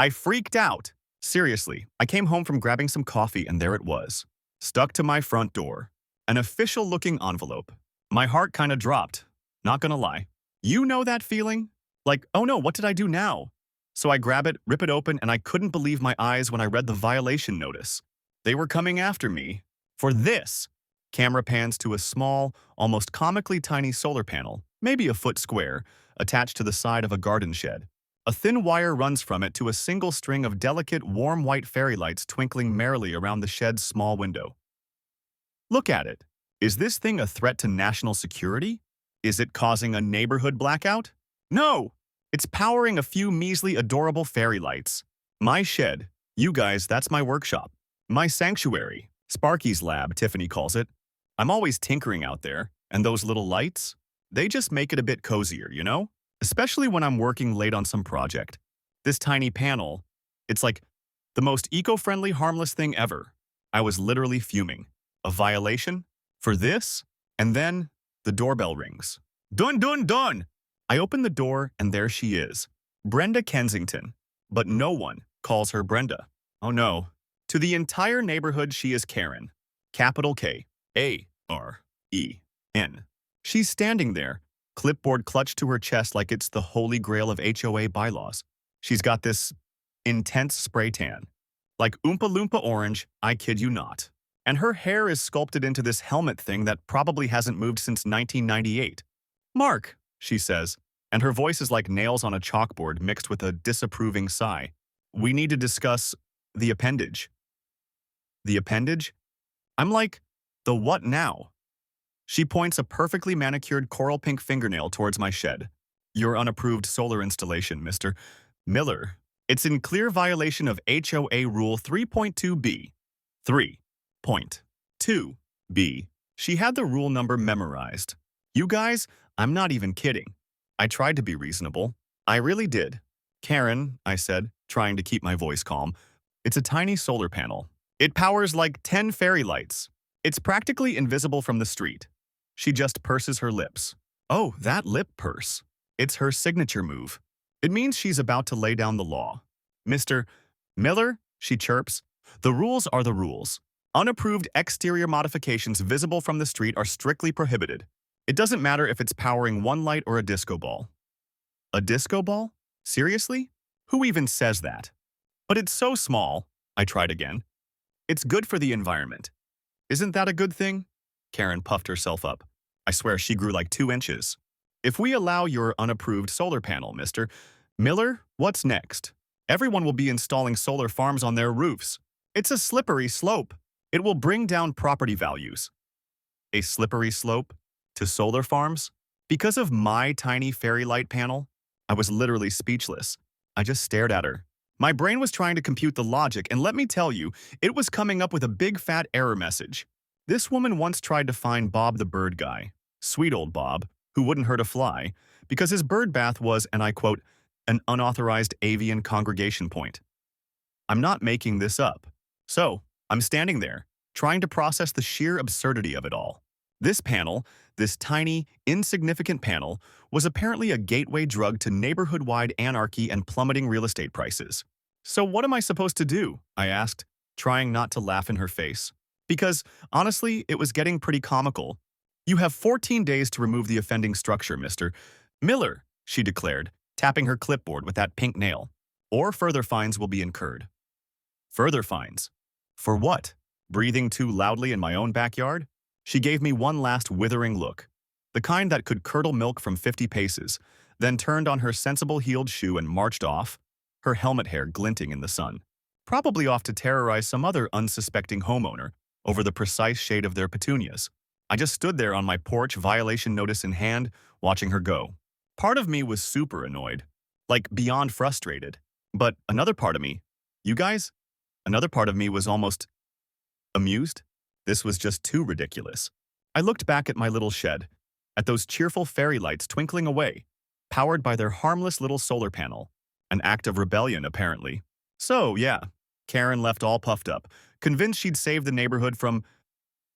I freaked out. Seriously, I came home from grabbing some coffee and there it was, stuck to my front door. An official-looking envelope. My heart kinda dropped, not gonna lie. You know that feeling? Like, oh no, what did I do now? So I grab it, rip it open, and I couldn't believe my eyes when I read the violation notice. They were coming after me. For this. Camera pans to a small, almost comically tiny solar panel, maybe a foot square, attached to the side of a garden shed. A thin wire runs from it to a single string of delicate, warm white fairy lights twinkling merrily around the shed's small window. Look at it. Is this thing a threat to national security? Is it causing a neighborhood blackout? No! It's powering a few measly, adorable fairy lights. My shed. You guys, that's my workshop. My sanctuary. Sparky's lab, Tiffany calls it. I'm always tinkering out there, and those little lights? They just make it a bit cozier, you know? Especially when I'm working late on some project. This tiny panel, it's like the most eco-friendly, harmless thing ever. I was literally fuming. A violation? For this? And then, the doorbell rings. Dun dun dun! I open the door and there she is. Brenda Kensington. But no one calls her Brenda. Oh no. To the entire neighborhood she is Karen. Capital K-A-R-E-N. She's standing there, clipboard clutched to her chest like it's the holy grail of HOA bylaws. She's got this intense spray tan. Like Oompa Loompa orange, I kid you not. And her hair is sculpted into this helmet thing that probably hasn't moved since 1998. Mark, she says, and her voice is like nails on a chalkboard mixed with a disapproving sigh. We need to discuss the appendage. The appendage? I'm like, the what now? She points a perfectly manicured coral pink fingernail towards my shed. Your unapproved solar installation, Mr. Miller. It's in clear violation of HOA Rule 3.2b. 3.2b. She had the rule number memorized. You guys, I'm not even kidding. I tried to be reasonable. I really did. Karen, I said, trying to keep my voice calm, it's a tiny solar panel. It powers like 10 fairy lights. It's practically invisible from the street. She just purses her lips. Oh, that lip purse. It's her signature move. It means she's about to lay down the law. Mr. Miller, she chirps, the rules are the rules. Unapproved exterior modifications visible from the street are strictly prohibited. It doesn't matter if it's powering one light or a disco ball. A disco ball? Seriously? Who even says that? But it's so small. I tried again. It's good for the environment. Isn't that a good thing? Karen puffed herself up. I swear she grew like 2 inches. If we allow your unapproved solar panel, Mr. Miller, what's next? Everyone will be installing solar farms on their roofs. It's a slippery slope. It will bring down property values. A slippery slope? To solar farms? Because of my tiny fairy light panel? I was literally speechless. I just stared at her. My brain was trying to compute the logic, and let me tell you, it was coming up with a big fat error message. This woman once tried to find Bob the bird guy, sweet old Bob, who wouldn't hurt a fly, because his bird bath was, and I quote, an unauthorized avian congregation point. I'm not making this up. So, I'm standing there, trying to process the sheer absurdity of it all. This panel, this tiny, insignificant panel, was apparently a gateway drug to neighborhood-wide anarchy and plummeting real estate prices. So what am I supposed to do? I asked, trying not to laugh in her face. Because, honestly, it was getting pretty comical. You have 14 days to remove the offending structure, Mr. Miller, she declared, tapping her clipboard with that pink nail. Or further fines will be incurred. Further fines? For what? Breathing too loudly in my own backyard? She gave me one last withering look, the kind that could curdle milk from 50 paces, then turned on her sensible heeled shoe and marched off, her helmet hair glinting in the sun, probably off to terrorize some other unsuspecting homeowner over the precise shade of their petunias. I just stood there on my porch, violation notice in hand, watching her go. Part of me was super annoyed, like beyond frustrated. But another part of me, you guys, another part of me was almost amused. This was just too ridiculous. I looked back at my little shed, at those cheerful fairy lights twinkling away, powered by their harmless little solar panel. An act of rebellion, apparently. So, yeah, Karen left all puffed up, convinced she'd save the neighborhood from,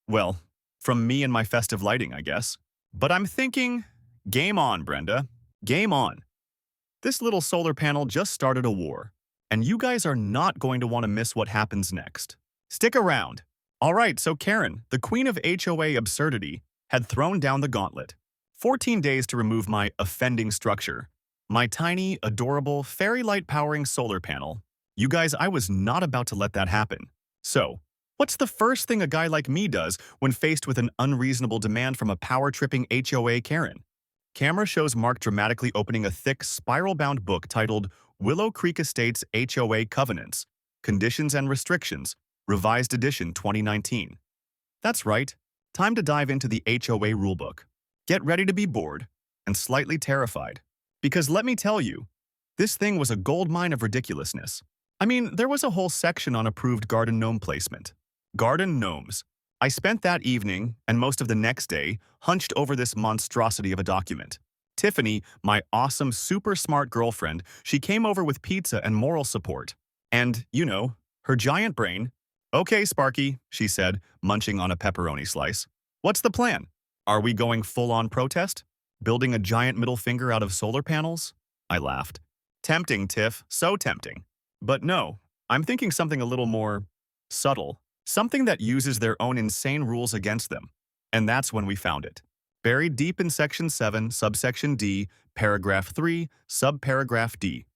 well, from me and my festive lighting, I guess. But I'm thinking, game on, Brenda. Game on. This little solar panel just started a war. and you guys are not going to want to miss what happens next. Stick around. All right, so Karen, the queen of HOA absurdity, had thrown down the gauntlet. 14 days to remove my offending structure. My tiny, adorable, fairy light powering solar panel. You guys, I was not about to let that happen. So, what's the first thing a guy like me does when faced with an unreasonable demand from a power-tripping HOA Karen? Camera shows Mark dramatically opening a thick, spiral-bound book titled Willow Creek Estates HOA Covenants, Conditions and Restrictions, Revised Edition 2019. That's right, time to dive into the HOA rulebook. Get ready to be bored and slightly terrified. Because let me tell you, this thing was a goldmine of ridiculousness. I mean, there was a whole section on approved garden gnome placement. Garden gnomes. I spent that evening and most of the next day hunched over this monstrosity of a document. Tiffany, my awesome, super smart girlfriend, she came over with pizza and moral support. And, you know, her giant brain. "Okay, Sparky," she said, munching on a pepperoni slice. "What's the plan? Are we going full-on protest? Building a giant middle finger out of solar panels?" I laughed. "Tempting, Tiff, so tempting. But no, I'm thinking something a little more subtle. Something that uses their own insane rules against them. And that's when we found it. Buried deep in Section 7, subsection D, paragraph 3, subparagraph D.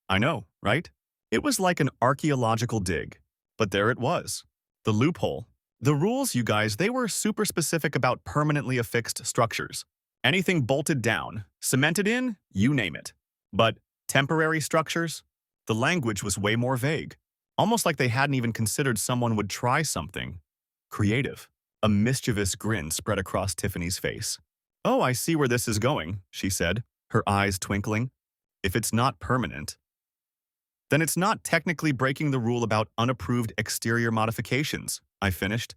I know, right? It was like an archaeological dig. But there it was. The loophole. The rules, you guys, they were super specific about permanently affixed structures. Anything bolted down, cemented in, you name it. But temporary structures? The language was way more vague. Almost like they hadn't even considered someone would try something creative. A mischievous grin spread across Tiffany's face. "Oh, I see where this is going," she said, her eyes twinkling. "If it's not permanent, then it's not technically breaking the rule about unapproved exterior modifications," I finished.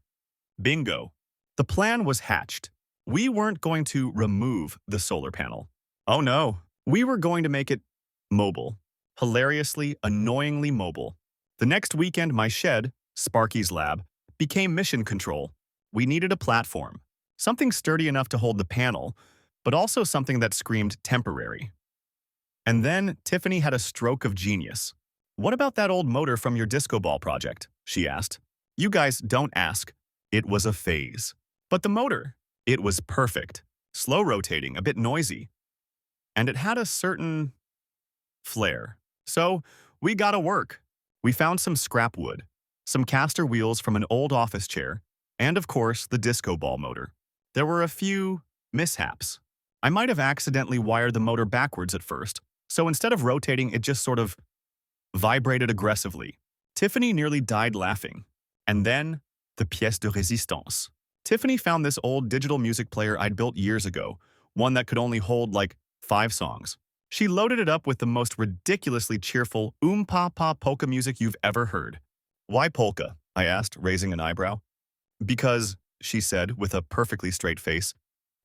Bingo. The plan was hatched. We weren't going to remove the solar panel. Oh no, we were going to make it mobile. Hilariously, annoyingly mobile. The next weekend, my shed, Sparky's lab, became mission control. We needed a platform. Something sturdy enough to hold the panel, but also something that screamed temporary. And then Tiffany had a stroke of genius. "What about that old motor from your disco ball project?" she asked. You guys, don't ask. It was a phase. But the motor, it was perfect. Slow rotating, a bit noisy. And it had a certain flair. So we got to work. We found some scrap wood, some caster wheels from an old office chair, and of course, the disco ball motor. There were a few mishaps. I might have accidentally wired the motor backwards at first, so instead of rotating, it just sort of vibrated aggressively. Tiffany nearly died laughing. And then, the pièce de résistance. Tiffany found this old digital music player I'd built years ago, one that could only hold like 5 songs. She loaded it up with the most ridiculously cheerful pa-pa polka music you've ever heard. "Why polka?" I asked, raising an eyebrow. "Because," she said with a perfectly straight face,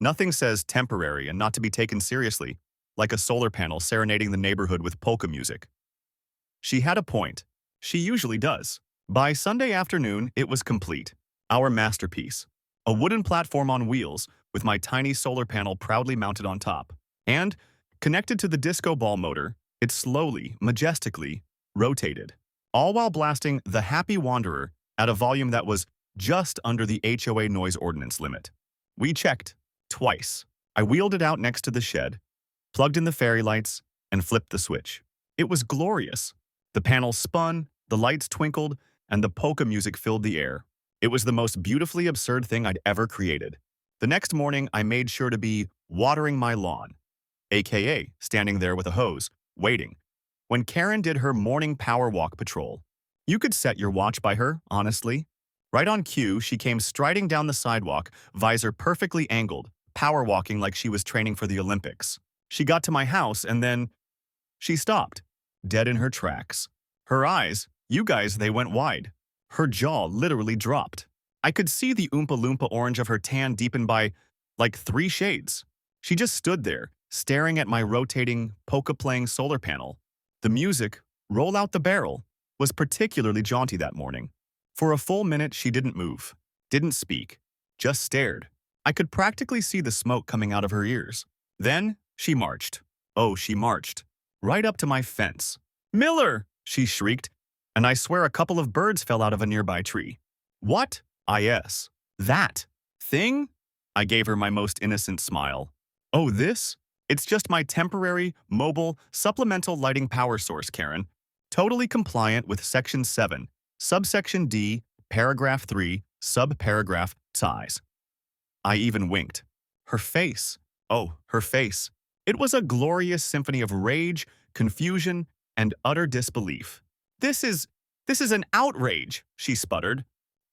"nothing says temporary and not to be taken seriously, like a solar panel serenading the neighborhood with polka music." She had a point. She usually does. By Sunday afternoon, it was complete. Our masterpiece. A wooden platform on wheels, with my tiny solar panel proudly mounted on top. And, connected to the disco ball motor, it slowly, majestically, rotated. All while blasting The Happy Wanderer at a volume that was just under the HOA noise ordinance limit. We checked. Twice. I wheeled it out next to the shed, plugged in the fairy lights, and flipped the switch. It was glorious. The panel spun, the lights twinkled, and the polka music filled the air. It was the most beautifully absurd thing I'd ever created. The next morning, I made sure to be watering my lawn, aka standing there with a hose, waiting, when Karen did her morning power walk patrol. You could set your watch by her, honestly. Right on cue, she came striding down the sidewalk, visor perfectly angled, power walking like she was training for the Olympics. She got to my house and then she stopped, dead in her tracks. Her eyes, you guys, they went wide. Her jaw literally dropped. I could see the Oompa Loompa orange of her tan deepened by, like 3 shades. She just stood there, staring at my rotating, polka-playing solar panel. The music, Roll Out the Barrel, was particularly jaunty that morning. For a full minute, she didn't move, didn't speak, just stared. I could practically see the smoke coming out of her ears. Then, she marched. Oh, she marched. Right up to my fence. "Miller!" she shrieked, and I swear a couple of birds fell out of a nearby tree. What? Yes. That thing? I gave her my most innocent smile. Oh, this? It's just my temporary, mobile, supplemental lighting power source, Karen. Totally compliant with Section 7, Subsection D, Paragraph 3, Subparagraph size. I even winked. Her face. Oh, her face. It was a glorious symphony of rage, confusion, and utter disbelief. This is an outrage, she sputtered.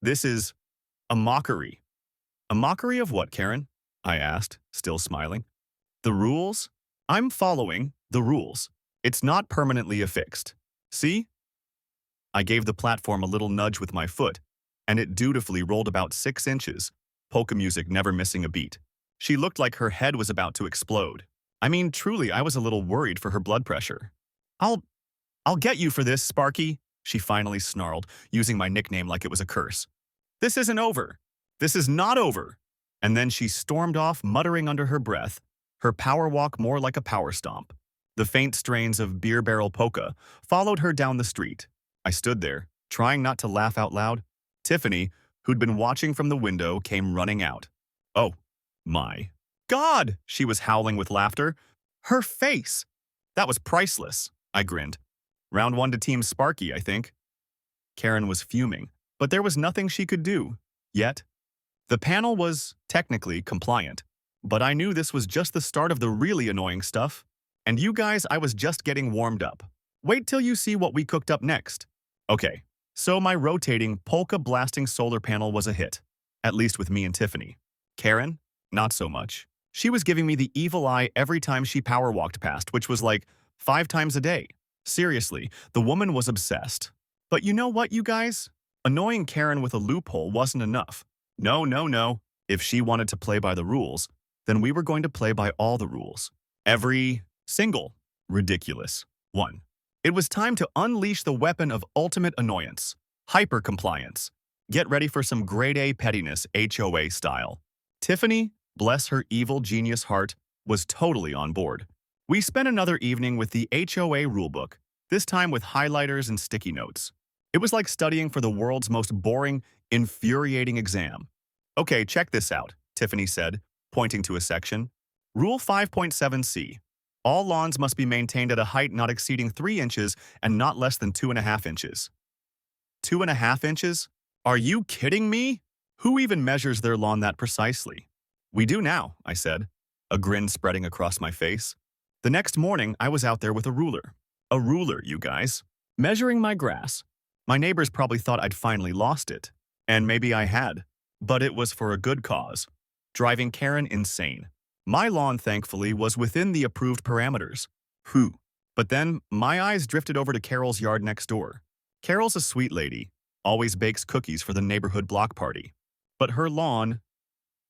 This is a mockery. A mockery of what, Karen? I asked, still smiling. The rules? I'm following the rules. It's not permanently affixed. See? I gave the platform a little nudge with my foot, and it dutifully rolled about 6 inches, polka music never missing a beat. She looked like her head was about to explode. I mean, truly, I was a little worried for her blood pressure. I'll get you for this, Sparky, she finally snarled, using my nickname like it was a curse. This isn't over. This is not over. And then she stormed off, muttering under her breath, her power walk more like a power stomp. The faint strains of Beer Barrel Polka followed her down the street. I stood there, trying not to laugh out loud. Tiffany, who'd been watching from the window, came running out. Oh, my God, she was howling with laughter. Her face! That was priceless, I grinned. Round 1 to Team Sparky, I think. Karen was fuming, but there was nothing she could do. Yet, the panel was technically compliant, but I knew this was just the start of the really annoying stuff. And you guys, I was just getting warmed up. Wait till you see what we cooked up next. Okay, so my rotating, polka-blasting solar panel was a hit, at least with me and Tiffany. Karen? Not so much. She was giving me the evil eye every time she power walked past, which was like 5 times a day. Seriously, the woman was obsessed. But you know what, you guys? Annoying Karen with a loophole wasn't enough. No, no, no. If she wanted to play by the rules, then we were going to play by all the rules. Every single ridiculous one. It was time to unleash the weapon of ultimate annoyance, hyper-compliance. Get ready for some grade A pettiness HOA style. Tiffany, bless her evil genius heart, was totally on board. We spent another evening with the HOA rulebook, this time with highlighters and sticky notes. It was like studying for the world's most boring, infuriating exam. Okay, check this out, Tiffany said, pointing to a section. Rule 5.7c. All lawns must be maintained at a height not exceeding 3 inches and not less than 2.5 inches. 2.5 inches? Are you kidding me? Who even measures their lawn that precisely? We do now, I said, a grin spreading across my face. The next morning, I was out there with a ruler. A ruler, you guys. Measuring my grass. My neighbors probably thought I'd finally lost it. And maybe I had. But it was for a good cause. Driving Karen insane. My lawn, thankfully, was within the approved parameters. Whew. But then, my eyes drifted over to Carol's yard next door. Carol's a sweet lady. Always bakes cookies for the neighborhood block party. But her lawn...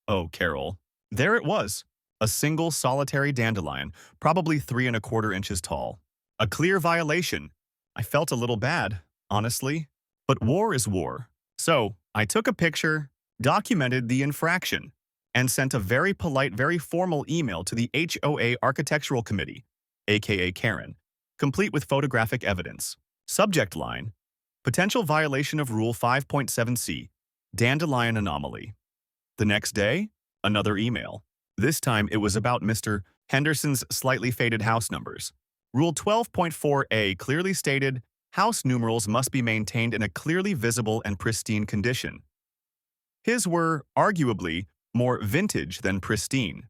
Oh, Carol. There it was. A single solitary dandelion, probably 3¼ inches tall. A clear violation. I felt a little bad, honestly. But war is war. So, I took a picture, documented the infraction, and sent a very polite, very formal email to the HOA Architectural Committee, aka Karen, complete with photographic evidence. Subject line: potential violation of Rule 5.7c, dandelion anomaly. The next day, another email. This time it was about Mr. Henderson's slightly faded house numbers. Rule 12.4a clearly stated, house numerals must be maintained in a clearly visible and pristine condition. His were, arguably, more vintage than pristine.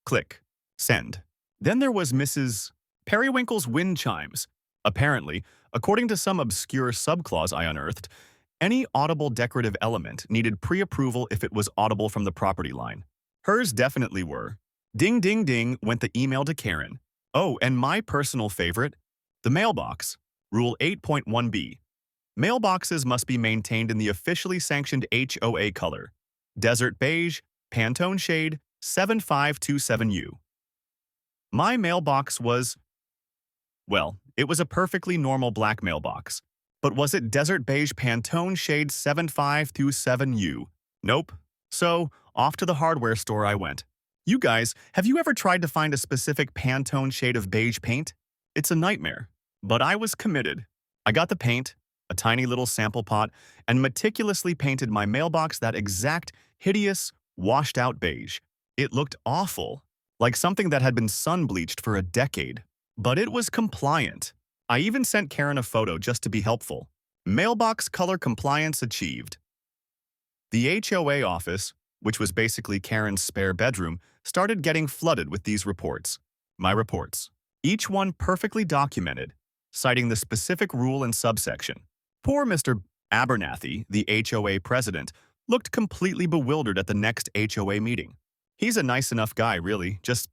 Click. Send. Then there was Mrs. Periwinkle's wind chimes. Apparently, according to some obscure subclause I unearthed, any audible decorative element needed pre-approval if it was audible from the property line. Hers definitely were. Ding ding ding went the email to Karen. Oh, and my personal favorite, the mailbox. Rule 8.1b. Mailboxes must be maintained in the officially sanctioned HOA color. Desert beige, Pantone shade, 7527U. My mailbox was... Well, it was a perfectly normal black mailbox. But was it desert beige Pantone shade 7527U? Nope. So, off to the hardware store I went. You guys, have you ever tried to find a specific Pantone shade of beige paint? It's a nightmare. But I was committed. I got the paint, a tiny little sample pot, and meticulously painted my mailbox that exact, hideous, washed-out beige. It looked awful, like something that had been sun-bleached for a decade. But it was compliant. I even sent Karen a photo just to be helpful. Mailbox color compliance achieved. The HOA office, which was basically Karen's spare bedroom, started getting flooded with these reports. My reports. Each one perfectly documented, citing the specific rule and subsection. Poor Mr. Abernathy, the HOA president, looked completely bewildered at the next HOA meeting. He's a nice enough guy, really, just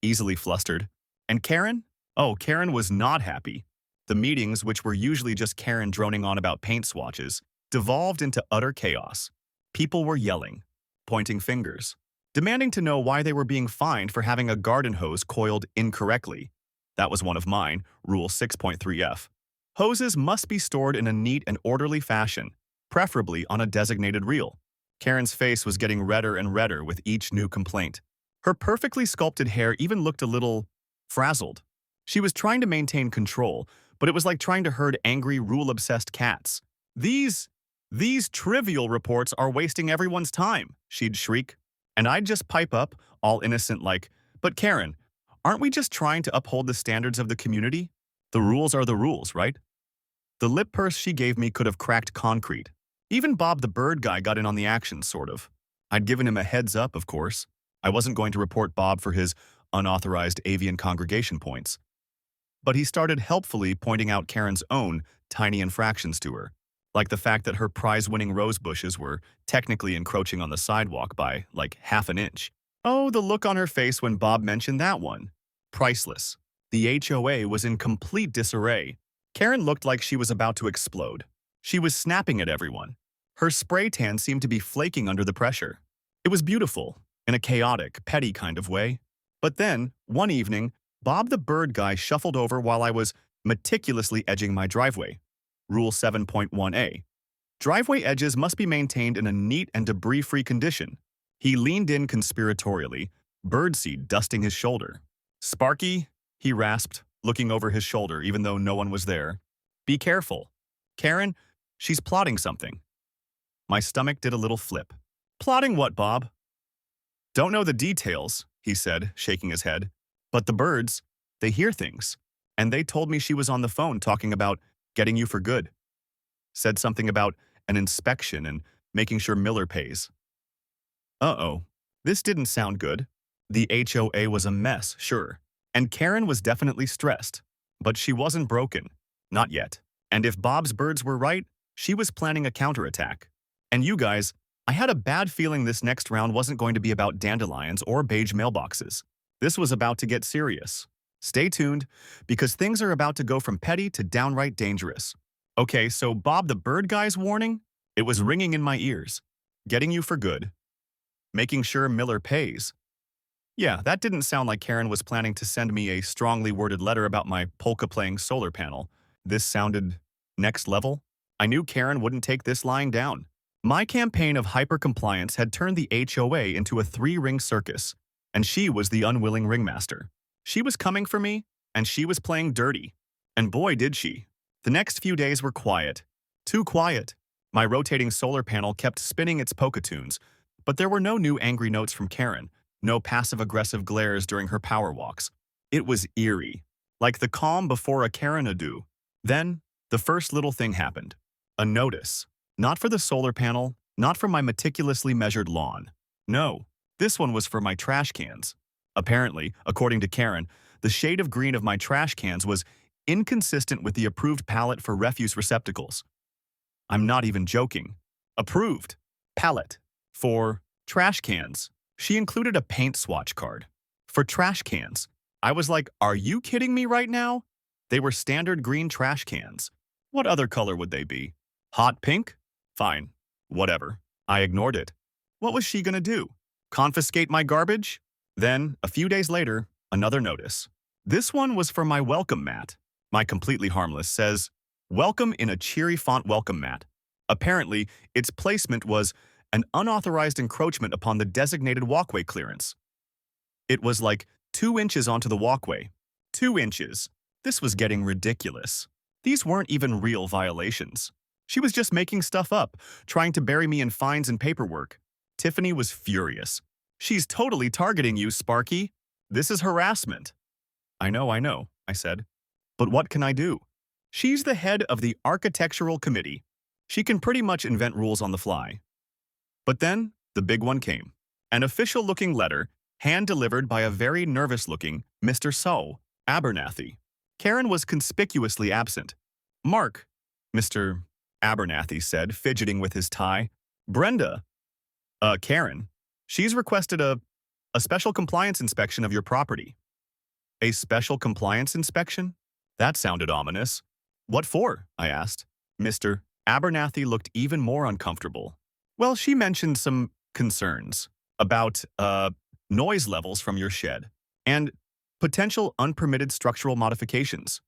easily flustered. And Karen? Oh, Karen was not happy. The meetings, which were usually just Karen droning on about paint swatches, devolved into utter chaos. People were yelling, pointing fingers, demanding to know why they were being fined for having a garden hose coiled incorrectly. That was one of mine, Rule 6.3F. Hoses must be stored in a neat and orderly fashion, preferably on a designated reel. Karen's face was getting redder and redder with each new complaint. Her perfectly sculpted hair even looked a little frazzled. She was trying to maintain control, but it was like trying to herd angry, rule-obsessed cats. These trivial reports are wasting everyone's time, she'd shriek. And I'd just pipe up, all innocent like, but Karen, aren't we just trying to uphold the standards of the community? The rules are the rules, right? The lip purse she gave me could have cracked concrete. Even Bob the bird guy got in on the action, sort of. I'd given him a heads up, of course. I wasn't going to report Bob for his unauthorized avian congregation points. But he started helpfully pointing out Karen's own tiny infractions to her, like the fact that her prize-winning rose bushes were technically encroaching on the sidewalk by, like, half an inch. Oh, the look on her face when Bob mentioned that one. Priceless. The HOA was in complete disarray. Karen looked like she was about to explode. She was snapping at everyone. Her spray tan seemed to be flaking under the pressure. It was beautiful, in a chaotic, petty kind of way. But then, one evening, Bob the bird guy shuffled over while I was meticulously edging my driveway. Rule 7.1a. Driveway edges must be maintained in a neat and debris-free condition. He leaned in conspiratorially, birdseed dusting his shoulder. "Sparky," he rasped, looking over his shoulder even though no one was there. "Be careful. Karen, she's plotting something." My stomach did a little flip. "Plotting what, Bob?" "Don't know the details," he said, shaking his head. "But the birds, they hear things. And they told me she was on the phone talking about getting you for good. Said something about an inspection and making sure Miller pays." Uh-oh. This didn't sound good. The HOA was a mess, sure. And Karen was definitely stressed. But she wasn't broken. Not yet. And if Bob's birds were right, she was planning a counterattack. And you guys, I had a bad feeling this next round wasn't going to be about dandelions or beige mailboxes. This was about to get serious. Stay tuned, because things are about to go from petty to downright dangerous. Okay, so Bob the bird guy's warning? It was ringing in my ears. Getting you for good. Making sure Miller pays. Yeah, that didn't sound like Karen was planning to send me a strongly worded letter about my polka-playing solar panel. This sounded next level. I knew Karen wouldn't take this lying down. My campaign of hyper-compliance had turned the HOA into a three-ring circus, and she was the unwilling ringmaster. She was coming for me, and she was playing dirty. And boy, did she. The next few days were quiet. Too quiet. My rotating solar panel kept spinning its polka tunes, but there were no new angry notes from Karen, no passive-aggressive glares during her power walks. It was eerie, like the calm before a Karen-ado. Then, the first little thing happened. A notice. Not for the solar panel, not for my meticulously measured lawn. No, this one was for my trash cans. Apparently, according to Karen, the shade of green of my trash cans was inconsistent with the approved palette for refuse receptacles. I'm not even joking. Approved. Palette. For trash cans. She included a paint swatch card. For trash cans. I was like, are you kidding me right now? They were standard green trash cans. What other color would they be? Hot pink? Fine. Whatever. I ignored it. What was she gonna do? Confiscate my garbage? Then, a few days later, another notice. This one was for my welcome mat. My completely harmless says, "Welcome" in a cheery font welcome mat. Apparently, its placement was an unauthorized encroachment upon the designated walkway clearance. It was like 2 inches onto the walkway. 2 inches. This was getting ridiculous. These weren't even real violations. She was just making stuff up, trying to bury me in fines and paperwork. Tiffany was furious. "She's totally targeting you, Sparky. This is harassment." I know, I said. "But what can I do? She's the head of the architectural committee. She can pretty much invent rules on the fly." But then, the big one came. An official-looking letter, hand-delivered by a very nervous-looking Mr. So Abernathy. Karen was conspicuously absent. "Mark," Mr. Abernathy said, fidgeting with his tie. "Brenda, Karen, she's requested a special compliance inspection of your property." A special compliance inspection? That sounded ominous. "What for?" I asked. Mr. Abernathy looked even more uncomfortable. "Well, she mentioned some concerns about, noise levels from your shed and potential unpermitted structural modifications."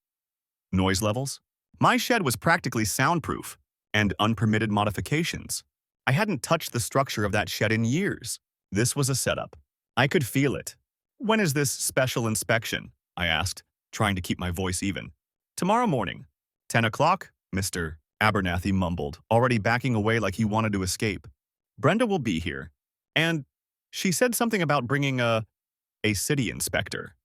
Noise levels? My shed was practically soundproof, and unpermitted modifications. I hadn't touched the structure of that shed in years. This was a setup. I could feel it. "When is this special inspection?" I asked, trying to keep my voice even. "Tomorrow morning. 10 o'clock, Mr. Abernathy mumbled, already backing away like he wanted to escape. "Brenda will be here. And she said something about bringing a city inspector."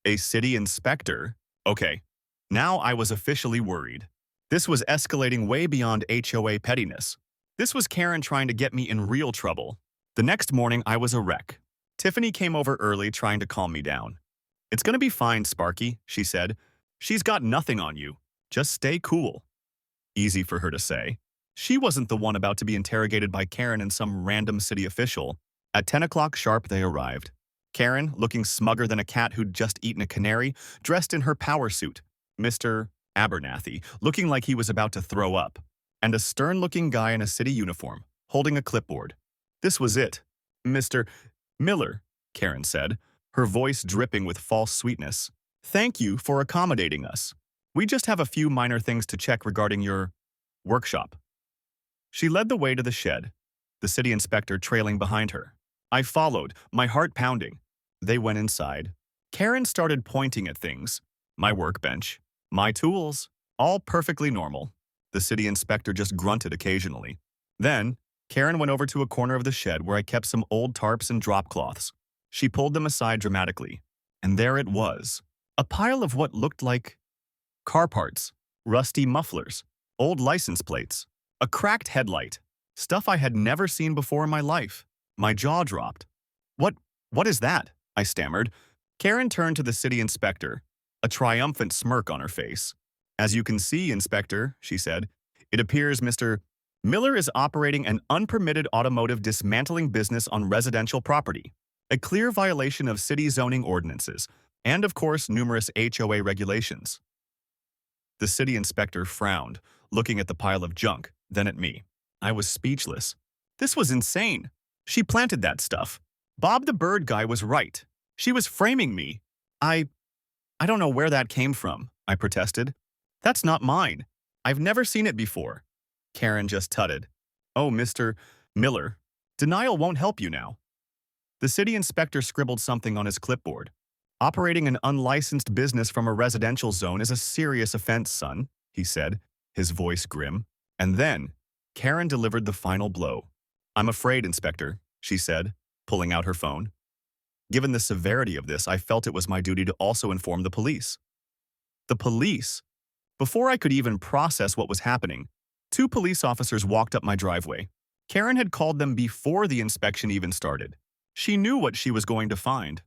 A city inspector? Okay. Now I was officially worried. This was escalating way beyond HOA pettiness. This was Karen trying to get me in real trouble. The next morning, I was a wreck. Tiffany came over early trying to calm me down. "It's gonna be fine, Sparky," she said. "She's got nothing on you. Just stay cool." Easy for her to say. She wasn't the one about to be interrogated by Karen and some random city official. At 10 o'clock sharp, they arrived. Karen, looking smugger than a cat who'd just eaten a canary, dressed in her power suit. Mr. Abernathy, looking like he was about to throw up. And a stern-looking guy in a city uniform, holding a clipboard. This was it. "Mr. Miller," Karen said, her voice dripping with false sweetness. "Thank you for accommodating us. We just have a few minor things to check regarding your workshop." She led the way to the shed, the city inspector trailing behind her. I followed, my heart pounding. They went inside. Karen started pointing at things. My workbench, my tools, all perfectly normal. The city inspector just grunted occasionally. Then, Karen went over to a corner of the shed where I kept some old tarps and drop cloths. She pulled them aside dramatically. And there it was. A pile of what looked like car parts, rusty mufflers, old license plates, a cracked headlight, stuff I had never seen before in my life. My jaw dropped. What is that?" I stammered. Karen turned to the city inspector, a triumphant smirk on her face. "As you can see, Inspector," she said, "it appears Mr. Miller is operating an unpermitted automotive dismantling business on residential property, a clear violation of city zoning ordinances, and of course numerous HOA regulations." The city inspector frowned, looking at the pile of junk, then at me. I was speechless. This was insane. She planted that stuff. Bob the Bird guy was right. She was framing me. I don't know where that came from," I protested. "That's not mine. I've never seen it before." Karen just tutted. "Oh, Mr. Miller, denial won't help you now." The city inspector scribbled something on his clipboard. "Operating an unlicensed business from a residential zone is a serious offense, son," he said, his voice grim. And then, Karen delivered the final blow. "I'm afraid, Inspector," she said, pulling out her phone. Given the severity of this, I felt it was my duty to also inform the police. The police? Before I could even process what was happening, 2 police officers walked up my driveway. Karen had called them before the inspection even started. She knew what she was going to find.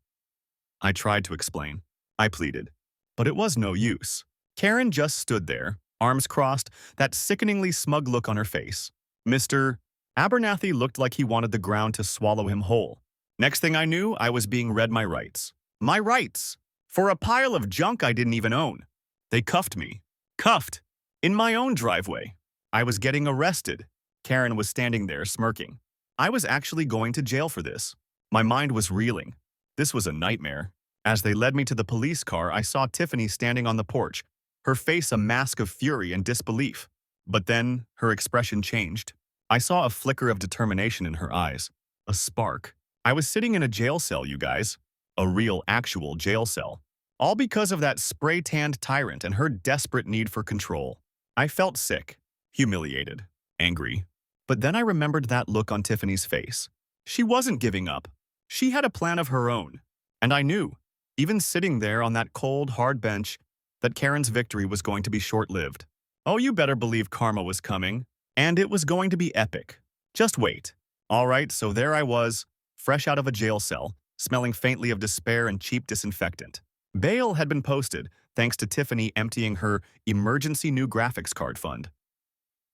I tried to explain. I pleaded. But it was no use. Karen just stood there, arms crossed, that sickeningly smug look on her face. Mr. Abernathy looked like he wanted the ground to swallow him whole. Next thing I knew, I was being read my rights. My rights! For a pile of junk I didn't even own. They cuffed me. Cuffed! In my own driveway. I was getting arrested. Karen was standing there, smirking. I was actually going to jail for this. My mind was reeling. This was a nightmare. As they led me to the police car, I saw Tiffany standing on the porch, her face a mask of fury and disbelief. But then, her expression changed. I saw a flicker of determination in her eyes. A spark. I was sitting in a jail cell, you guys. A real, actual jail cell. All because of that spray-tanned tyrant and her desperate need for control. I felt sick, humiliated, angry. But then I remembered that look on Tiffany's face. She wasn't giving up. She had a plan of her own. And I knew, even sitting there on that cold, hard bench, that Karen's victory was going to be short-lived. Oh, you better believe karma was coming. And it was going to be epic. Just wait. All right, so there I was, fresh out of a jail cell, smelling faintly of despair and cheap disinfectant. Bail had been posted, thanks to Tiffany emptying her emergency new graphics card fund.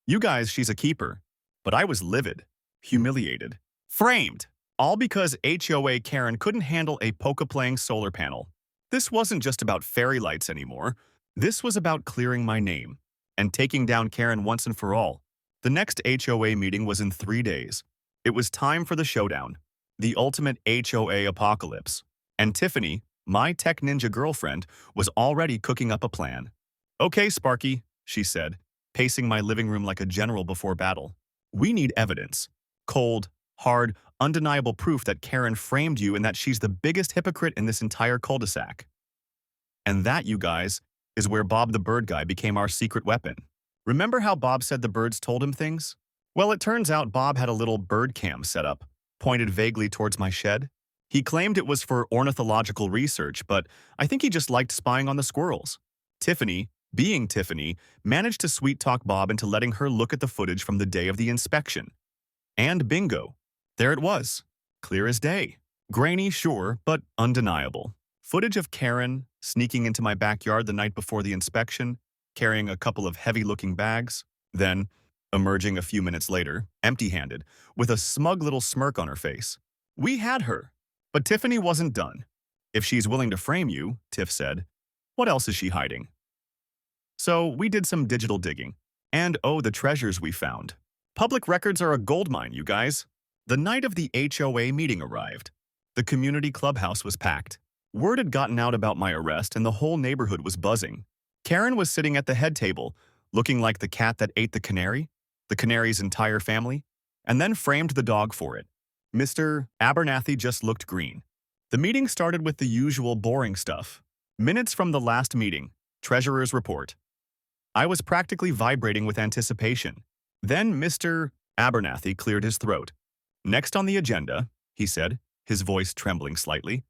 You guys, she's a keeper. But I was livid, humiliated, framed, all because HOA Karen couldn't handle a polka-playing solar panel. This wasn't just about fairy lights anymore. This was about clearing my name and taking down Karen once and for all. The next HOA meeting was in 3 days. It was time for the showdown, the ultimate HOA apocalypse. And Tiffany, my tech ninja girlfriend, was already cooking up a plan. Okay, Sparky, she said, pacing my living room like a general before battle. We need evidence. Cold, hard, undeniable proof that Karen framed you and that she's the biggest hypocrite in this entire cul-de-sac. And that, you guys, is where Bob the bird guy became our secret weapon. Remember how Bob said the birds told him things? Well, it turns out Bob had a little bird cam set up, pointed vaguely towards my shed. He claimed it was for ornithological research, but I think he just liked spying on the squirrels. Tiffany, being Tiffany, managed to sweet-talk Bob into letting her look at the footage from the day of the inspection. And bingo, there it was, clear as day. Grainy, sure, but undeniable. Footage of Karen sneaking into my backyard the night before the inspection, carrying a couple of heavy-looking bags, then emerging a few minutes later, empty-handed, with a smug little smirk on her face. We had her. But Tiffany wasn't done. If she's willing to frame you, Tiff said, what else is she hiding? So we did some digital digging. And oh, the treasures we found. Public records are a goldmine, you guys. The night of the HOA meeting arrived. The community clubhouse was packed. Word had gotten out about my arrest and the whole neighborhood was buzzing. Karen was sitting at the head table, looking like the cat that ate the canary's entire family, and then framed the dog for it. Mr. Abernathy just looked green. The meeting started with the usual boring stuff. Minutes from the last meeting, treasurer's report. I was practically vibrating with anticipation. Then Mr. Abernathy cleared his throat. Next on the agenda, he said, his voice trembling slightly,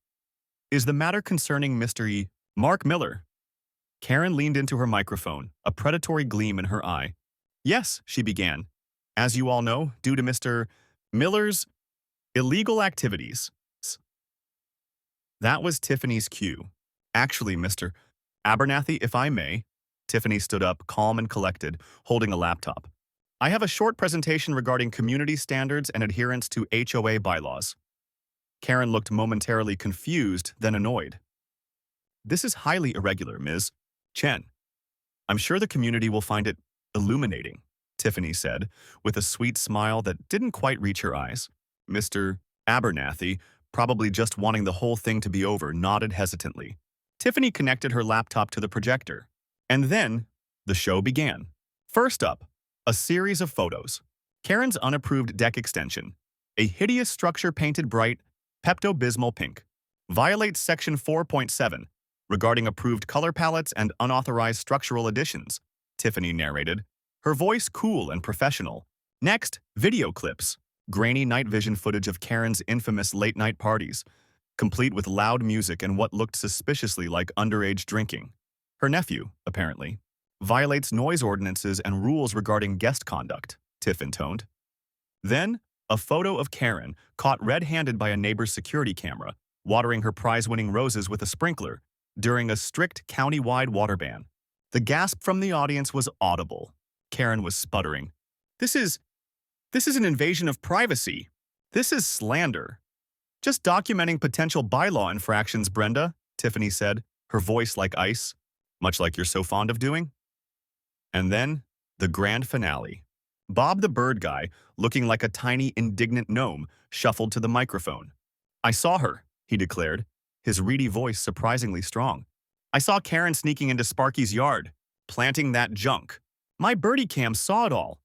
is the matter concerning Mr. Mark Miller. Karen leaned into her microphone, a predatory gleam in her eye. Yes, she began. As you all know, due to Mr. Miller's illegal activities. That was Tiffany's cue. Actually, Mr. Abernathy, if I may. Tiffany stood up, calm and collected, holding a laptop. I have a short presentation regarding community standards and adherence to HOA bylaws. Karen looked momentarily confused, then annoyed. This is highly irregular, Ms. Chen. I'm sure the community will find it illuminating, Tiffany said, with a sweet smile that didn't quite reach her eyes. Mr. Abernathy, probably just wanting the whole thing to be over, nodded hesitantly. Tiffany connected her laptop to the projector. And then, the show began. First up, a series of photos. Karen's unapproved deck extension. A hideous structure painted bright, Pepto-Bismol pink. Violates Section 4.7, regarding approved color palettes and unauthorized structural additions, Tiffany narrated, her voice cool and professional. Next, video clips. Grainy night vision footage of Karen's infamous late-night parties, complete with loud music and what looked suspiciously like underage drinking. Her nephew, apparently, violates noise ordinances and rules regarding guest conduct, Tiff intoned. Then, a photo of Karen, caught red-handed by a neighbor's security camera, watering her prize-winning roses with a sprinkler during a strict county-wide water ban. The gasp from the audience was audible. Karen was sputtering. This is an invasion of privacy. This is slander. Just documenting potential bylaw infractions, Brenda, Tiffany said, her voice like ice, much like you're so fond of doing. And then, the grand finale. Bob the bird guy, looking like a tiny, indignant gnome, shuffled to the microphone. I saw her, he declared, his reedy voice surprisingly strong. I saw Karen sneaking into Sparky's yard, planting that junk. My birdie cam saw it all.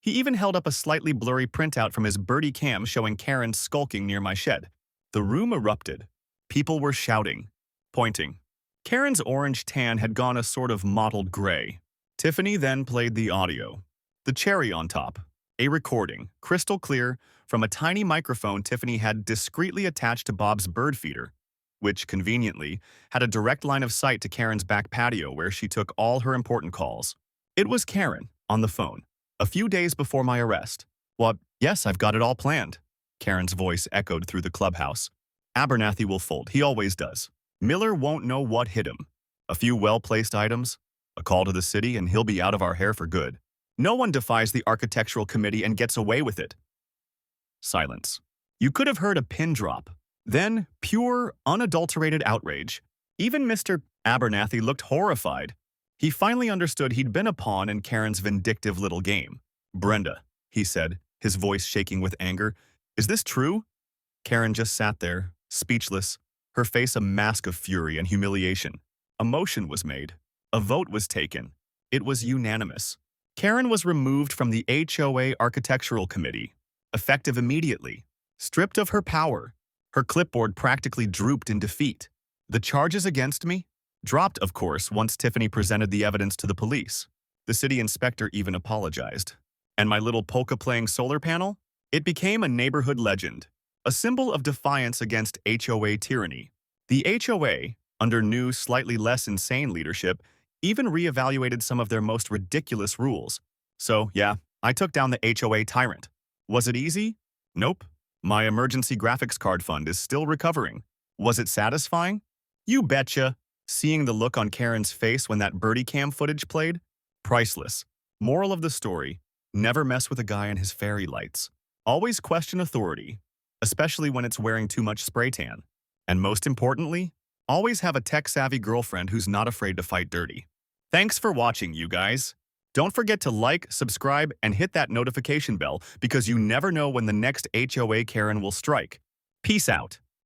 He even held up a slightly blurry printout from his birdie cam showing Karen skulking near my shed. The room erupted. People were shouting, pointing. Karen's orange tan had gone a sort of mottled gray. Tiffany then played the audio. The cherry on top. A recording, crystal clear, from a tiny microphone Tiffany had discreetly attached to Bob's bird feeder, which, conveniently, had a direct line of sight to Karen's back patio where she took all her important calls. It was Karen, on the phone, a few days before my arrest. "Well, yes, I've got it all planned." Karen's voice echoed through the clubhouse. "Abernathy will fold, he always does. Miller won't know what hit him. A few well-placed items, a call to the city, and he'll be out of our hair for good. No one defies the architectural committee and gets away with it." Silence. You could have heard a pin drop. Then, pure, unadulterated outrage. Even Mr. Abernathy looked horrified. He finally understood he'd been a pawn in Karen's vindictive little game. "Brenda," he said, his voice shaking with anger, "is this true?" Karen just sat there, speechless, her face a mask of fury and humiliation. A motion was made. A vote was taken. It was unanimous. Karen was removed from the HOA Architectural Committee, effective immediately. Stripped of her power, her clipboard practically drooped in defeat. The charges against me? Dropped, of course, once Tiffany presented the evidence to the police. The city inspector even apologized. And my little polka-playing solar panel? It became a neighborhood legend, a symbol of defiance against HOA tyranny. The HOA, under new, slightly less insane leadership, even reevaluated some of their most ridiculous rules. So, yeah, I took down the HOA tyrant. Was it easy? Nope. My emergency graphics card fund is still recovering. Was it satisfying? You betcha. Seeing the look on Karen's face when that birdie cam footage played? Priceless. Moral of the story, never mess with a guy and his fairy lights. Always question authority, especially when it's wearing too much spray tan. And most importantly, always have a tech-savvy girlfriend who's not afraid to fight dirty. Thanks for watching, you guys. Don't forget to like, subscribe, and hit that notification bell because you never know when the next HOA Karen will strike. Peace out.